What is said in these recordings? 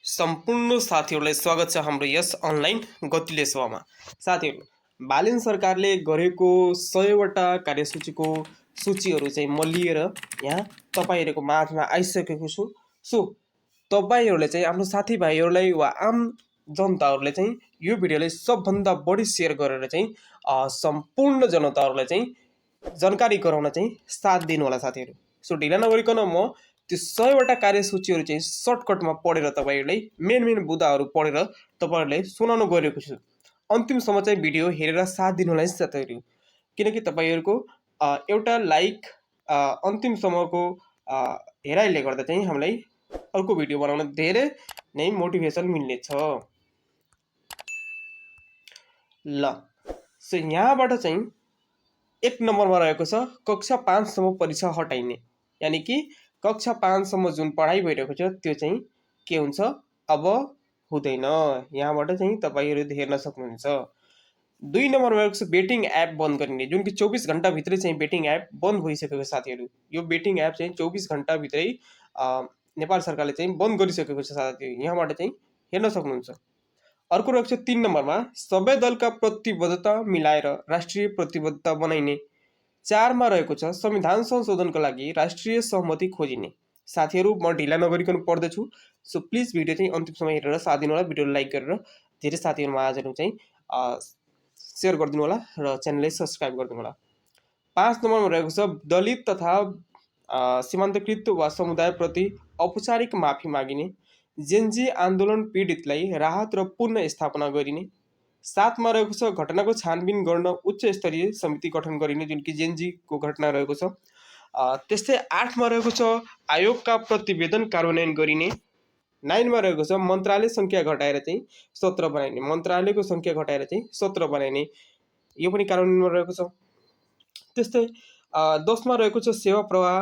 सम्पूर्ण साथीहरूलाई स्वागत छ हाम्रो यस अनलाइन गतिले सेवामा। साथीहरू, बालेन सरकारले गरेको 100वटा कार्यसूचीको सूचीहरू चाहिँ म लिएर यहाँ तपाईँहरूको माझमा आइसकेको छु। सो तपाईँहरूले चाहिँ आफ्नो साथीभाइहरूलाई वा आम जनताहरूले चाहिँ यो भिडियोलाई सबभन्दा बढी सेयर गरेर चाहिँ सम्पूर्ण जनताहरूलाई चाहिँ जानकारी गराउन चाहिँ साथ दिनु होला साथीहरू। सो ढिला नगरिकन म त्यो 100वटा कार्यसूचीहरू चाहिँ सर्टकटमा पढेर तपाईँहरूलाई मेन बुदाहरू पढेर तपाईँहरूलाई सुनाउन गएको छु। अन्तिमसम्म चाहिँ भिडियो हेरेर साथ दिनु होला है साथीहरू, किनकि तपाईँहरूको एउटा लाइक अन्तिमसम्मको हेराइले गर्दा चाहिँ हामीलाई अर्को भिडियो बनाउन धेरै नै मोटिभेसन मिल्नेछ। ल सो यहाँबाट चाहिँ 1 नम्बरमा रहेको छ कक्षा 5सम्म परीक्षा हटाइने, यानि कि कक्षा 5सम्म जुन पढाइ भइरहेको छ त्यो चाहिँ के हुन्छ, अब हुँदैन। यहाँबाट चाहिँ तपाईँहरू हेर्न सक्नुहुन्छ। 2 नम्बरमा रहेको छ बेटिङ एप बन्द गरिने, जुन कि 24 घन्टाभित्रै चाहिँ बेटिङ एप बन्द भइसकेको साथीहरू। यो बेटिङ एप चाहिँ 24 घन्टाभित्रै नेपाल सरकारले चाहिँ बन्द गरिसकेको छ साथीहरू, यहाँबाट चाहिँ हेर्न सक्नुहुन्छ। अर्को रहेको छ 3 नम्बरमा सबै दलका प्रतिबद्धता मिलाएर राष्ट्रिय प्रतिबद्धता बनाइने। 4 मा रहेको छ संविधान संशोधनको लागि राष्ट्रिय सहमति खोजिने। साथीहरू, म ढिला नगरिकन पढ्दैछु, सो प्लिज भिडियो चाहिँ अन्तिमसम्म हेरेर साथ दिनु होला। भिडियोलाई लाइक गरेर धेरै साथीहरूमा आजहरू चाहिँ सेयर गरिदिनु होला र च्यानललाई सब्सक्राइब गरिदिनु होला। 5 नम्बरमा रहेको छ दलित तथा सीमान्तकृत वा समुदायप्रति औपचारिक माफी मागिने। जेनजी आन्दोलन पीडितलाई राहत र पुनः स्थापना गरिने। 7 मा रहेको छ घटनाको छानबिन गर्न उच्च स्तरीय समिति गठन गरिने, जुन कि जेनजीको घटना रहेको छ। त्यस्तै 8 मा रहेको छ आयोगका प्रतिवेदन कार्यान्वयन गरिने। 9 मा रहेको छ मन्त्रालय सङ्ख्या घटाएर चाहिँ 17 बनाइने, मन्त्रालयको सङ्ख्या घटाएर चाहिँ 17 बनाइने, यो पनि कार्यान्वयनमा रहेको छ। त्यस्तै 10 मा रहेको छ सेवा प्रवाह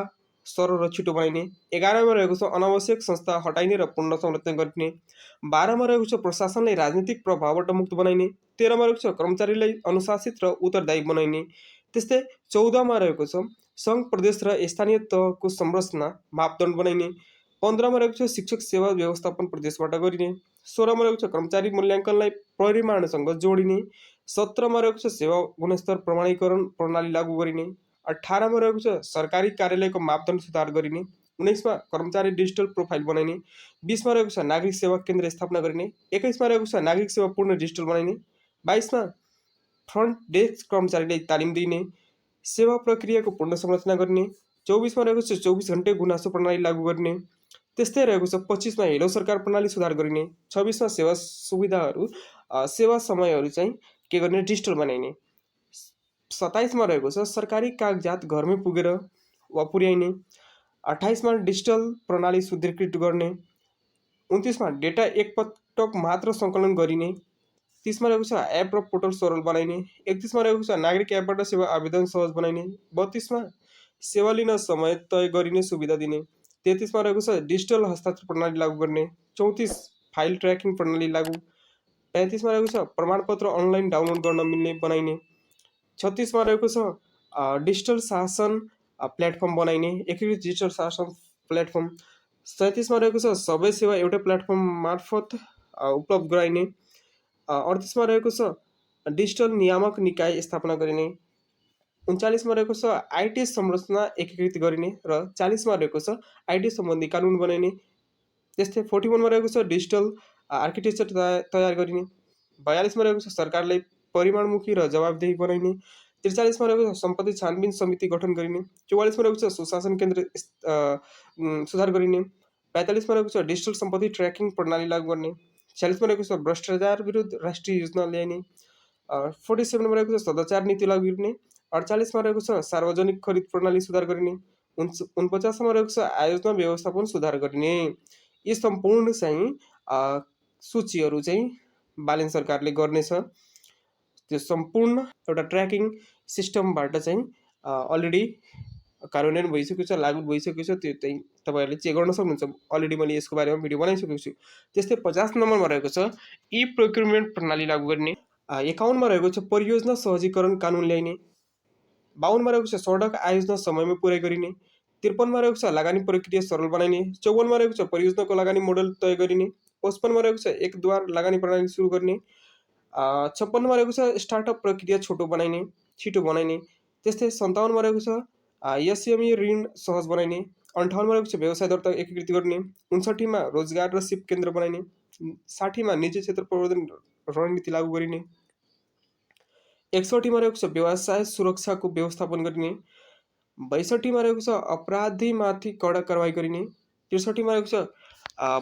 सरल र छिटो बनाइने। 11 मा रहेको छ अनावश्यक संस्था हटाइने र पुनः संरचना गरिने। 12 मा रहेको छ प्रशासनलाई राजनीतिक प्रभावबाट मुक्त बनाइने। 13 मा रहेको छ कर्मचारीलाई अनुशासित र उत्तरदायी बनाइने। त्यस्तै 14 मा रहेको छ सङ्घ प्रदेश र स्थानीय तहको संरचना मापदण्ड बनाइने। 15 मा रहेको छ शिक्षक सेवा व्यवस्थापन प्रदेशबाट गरिने। 16 मा रहेको छ कर्मचारी मूल्याङ्कनलाई परिमाणसँग जोडिने। 17 मा रहेको छ सेवा गुणस्तर प्रमाणीकरण प्रणाली लागू गरिने। 18 मा रहेको छ सरकारी कार्यालयको मापदण्ड सुधार गरिने। 19 मा कर्मचारी डिजिटल प्रोफाइल बनाइने। 20 मा रहेको छ नागरिक सेवा केन्द्र स्थापना गरिने। 21 मा रहेको छ नागरिक सेवा पूर्ण डिजिटल बनाइने। 22 मा फ्रन्ट डेस्क कर्मचारीलाई तालिम दिने, सेवा प्रक्रियाको पुनः संरचना गर्ने। 24 मा रहेको छ 24 घन्टे गुनासो प्रणाली लागू गर्ने। त्यस्तै रहेको छ 25 मा हेलो सरकार प्रणाली सुधार गरिने। 26 मा सेवा सुविधाहरू सेवा समयहरू चाहिँ के गर्ने, डिजिटल बनाइने। 27 मा रहेको छ सरकारी कागजात घरमै पुगेर वा पुर्याइने। 28 मा डिजिटल प्रणाली सुदृढीकृत गर्ने। 29 मा डेटा एकपटक मात्र सङ्कलन गरिने। 30 मा रहेको छ एप र पोर्टल सरल बनाइने। 31 मा रहेको छ नागरिक एपबाट सेवा आवेदन सहज बनाइने। 32 मा सेवा लिन समय तय गरिने सुविधा दिने। 33 मा रहेको छ डिजिटल हस्ताक्षर प्रणाली लागू गर्ने। 34 फाइल ट्र्याकिङ प्रणाली लागू। 35 मा रहेको छ प्रमाणपत्र अनलाइन डाउनलोड गर्न मिल्ने बनाइने। 36 मा रहेको छ डिजिटल शासन प्लेटफर्म बनाइने, एकीकृत डिजिटल शासन प्लेटफर्म। 37 मा रहेको छ सबै सेवा एउटै प्लेटफर्म मार्फत उपलब्ध गराइने। 38 मा रहेको छ डिजिटल नियामक निकाय स्थापना गरिने। 39 मा रहेको छ आइटी संरचना एकीकृत गरिने र 40 मा रहेको छ आइटी सम्बन्धी कानुन बनाइने। त्यस्तै 41 मा रहेको छ डिजिटल आर्किटेक्चर तयार गरिने। 42 मा रहेको छ सरकारलाई परिमाणमुखी र जवाबदेही बनाइने। 43 मा रहेको छ सम्पत्ति छानबिन समिति गठन गरिने। 44 मा रहेको छ सुशासन केन्द्र सुधार गरिने। 45 मा रहेको छ डिजिटल सम्पत्ति ट्र्याकिङ प्रणाली लागू गर्ने। 46 मा रहेको छ भ्रष्टाचार विरुद्ध राष्ट्रिय योजना ल्याइने। 47 मा रहेको छ सदाचार नीति लागू गर्ने। 48 मा रहेको छ सार्वजनिक खरिद प्रणाली सुधार गरिने। 49 मा रहेको छ आयोजना व्यवस्थापन सुधार गरिने। यी सम्पूर्ण चाहिँ सूचीहरू चाहिँ बालेन सरकारले गर्नेछ। त्यो सम्पूर्ण एउटा ट्र्याकिङ सिस्टमबाट चाहिँ अलरेडी कार्यान्वयन भइसकेको छ, लागू भइसकेको छ। त्यो चाहिँ तपाईँहरूले चेक गर्न सक्नुहुन्छ। अलरेडी मैले यसको बारेमा भिडियो बनाइसकेको छु। त्यस्तै 50 नम्बरमा रहेको छ ई प्रोक्युरमेन्ट प्रणाली लागू गर्ने। 51 मा रहेको छ परियोजना सहजीकरण कानुन ल्याइने। 52 मा रहेको छ सडक आयोजना समयमा पुरै गरिने। 53 मा रहेको छ लगानी प्रक्रिया सरल बनाइने। 54 मा रहेको छ परियोजनाको लगानी मोडल तय गरिने। 55 मा रहेको छ एक द्वार लगानी प्रणाली सुरु गर्ने। 56 मा रहेको छ स्टार्टअप प्रक्रिया छिटो बनाइने। त्यस्तै 57 मा रहेको छ एसएमई ऋण सहज बनाइने। 58 मा रहेको छ व्यवसाय दर्ता एकीकृत गर्ने। 59 मा रोजगार र सिप केन्द्र बनाइने। 60 मा निजी क्षेत्र प्रवर्धन रणनीति लागू गरिने। 61 मा रहेको छ व्यवसाय सुरक्षाको व्यवस्थापन गरिने। 62 मा रहेको छ अपराधीमाथि कडा कारवाही गरिने। 63 मा रहेको छ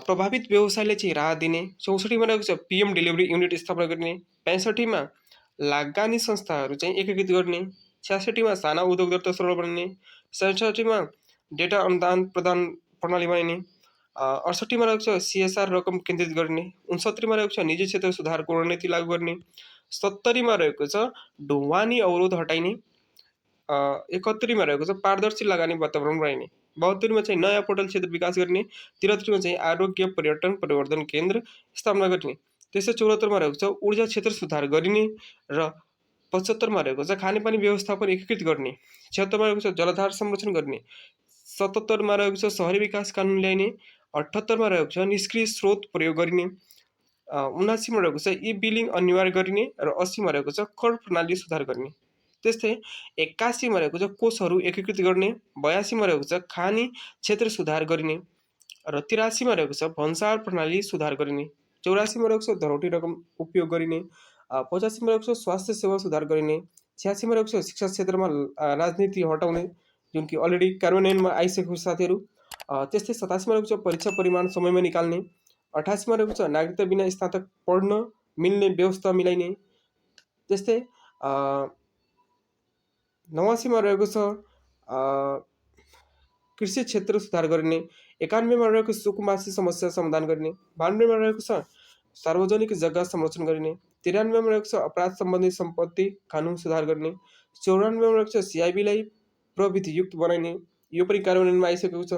प्रभावित व्यवसायले चाहिँ राहत दिने। 64 मा रहेको छ पीएम डेलिभरी युनिट स्थापना गर्ने। 65 मा लगानी संस्थाहरू चाहिँ एकीकृत गर्ने। 66 मा साना उद्योग दर्ता सरल बनाइने। 67 मा डेटा अनुदान प्रदान प्रणाली बनाइने। 68 मा रहेको छ सीएसआर रकम केन्द्रित गर्ने। 69 मा रहेको छ निजी क्षेत्र सुधारको रणनीति लागू गर्ने। 70 मा रहेको छ ढुवानी अवरोध हटाइने। 71 मा रहेको छ पारदर्शी लगानी वातावरण बनाइने। 72 मा चाहिँ नयाँ पोर्टल क्षेत्र विकास गर्ने। 73 मा चाहिँ आरोग्य पर्यटन प्रवर्धन केन्द्र स्थापना गर्ने। त्यस्तै 74 मा रहेको छ ऊर्जा क्षेत्र सुधार गरिने र 75 मा रहेको छ खानेपानी व्यवस्थापन एकीकृत गर्ने। 76 मा रहेको छ जलाधार संरक्षण गर्ने। 77 मा रहेको छ शहरी विकास कानुन ल्याइने। 78 मा रहेको छ निष्क्रिय स्रोत प्रयोग गरिने। 79 मा रहेको छ ई बिलिङ अनिवार्य गरिने र 80 मा रहेको छ कर प्रणाली सुधार गर्ने। त्यस्तै 81 मा रहेको छ कोषहरू एकीकृत गर्ने। 82 मा रहेको छ खानी क्षेत्र सुधार गरिने र 83 मा रहेको छ भन्सार प्रणाली सुधार गरिने। 84 मा रहेको छ धरोटी रकम उपयोग गरिने। 85 मा रहेको छ स्वास्थ्य सेवा सुधार गरिने। 86 मा रहेको छ शिक्षा क्षेत्रमा राजनीति हटाउने जुन कि अलरेडी कार्यान्वयनमा आइसकेको छ साथीहरू। त्यस्तै 87 मा रहेको छ परीक्षा परिमाण समयमा निकाल्ने। 88 मा रहेको छ नागरिकता बिना स्नातक पढ्न मिल्ने व्यवस्था मिलाइने। त्यस्तै 89 मा रहेको छ कृषि क्षेत्र सुधार गर्ने। 91 मा रहेको सुकुम्बासी समस्या समाधान गर्ने। 92 मा रहेको छ सार्वजनिक जग्गा संरक्षण गरिने। 93 मा रहेको छ अपराध सम्बन्धी सम्पत्ति कानुन सुधार गर्ने। 94 मा रहेको छ सिआइबीलाई प्रविधियुक्त बनाइने। यो पनि कार्यान्वयनमा आइसकेको छ।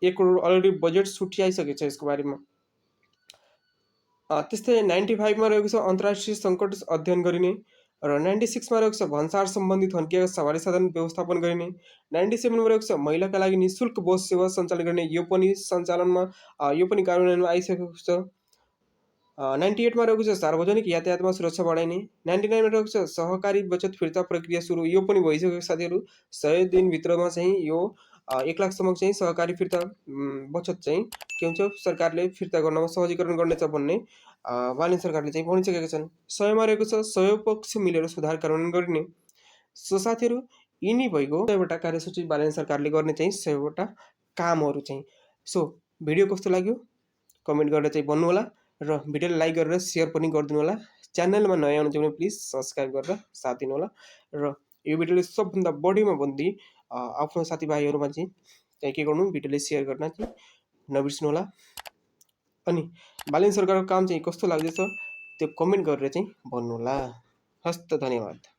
1 करोड अलरेडी बजेट छुट्याइसकेको छ यसको बारेमा। त्यस्तै 95 मा रहेको छ अन्तर्राष्ट्रिय सङ्कट अध्ययन गरिने र 96 मा रहेको छ भन्सार सम्बन्धी थन्किएका सवारी साधन व्यवस्थापन गरिने। 97 मा रहेको छ महिलाका लागि निःशुल्क बस सेवा सञ्चालन गर्ने। यो पनि कार्यान्वयनमा आइसकेको छ। 98 मा रहेको छ सार्वजनिक यातायातमा सुरक्षा बढाइने। 99 मा रहेको छ सहकारी बचत फिर्ता प्रक्रिया सुरु। यो पनि भइसकेको साथीहरू। 100 दिनभित्रमा चाहिँ यो 1 लाखसम्म चाहिँ सहकारी फिर्ता बचत चाहिँ के हुन्छ सरकारले फिर्ता गर्नमा सहजीकरण गर्नेछ भन्ने बालेन सरकारले चाहिँ भनिसकेका छन्। 100 मा रहेको छ सहयोग पक्ष मिलेर सुधार कार्यान्वयन गरिने। सो साथीहरू यिनी भइगयो 100 वटा कार्यसूची बालेन सरकारले गर्ने चाहिँ 100 वटा कामहरू चाहिँ। सो भिडियो कस्तो लाग्यो कमेन्ट गरेर चाहिँ भन्नुहोला र भिडियोलाई लाइक गरेर सेयर पनि गरिदिनु होला। च्यानलमा नयाँ हुनुहुन्छ भने प्लिज सब्सक्राइब गरेर साथ दिनु होला र यो भिडियोले सबभन्दा बढीमा बन्दी आफ्नो साथीभाइहरूमा चाहिँ के गर्नु भिडियोले सेयर गर्न चाहिँ नबिर्सनु होला। अनि बालेन सरकारको काम चाहिँ कस्तो लाग्दैछ त्यो कमेन्ट गरेर चाहिँ भन्नुहोला। हस्त धन्यवाद।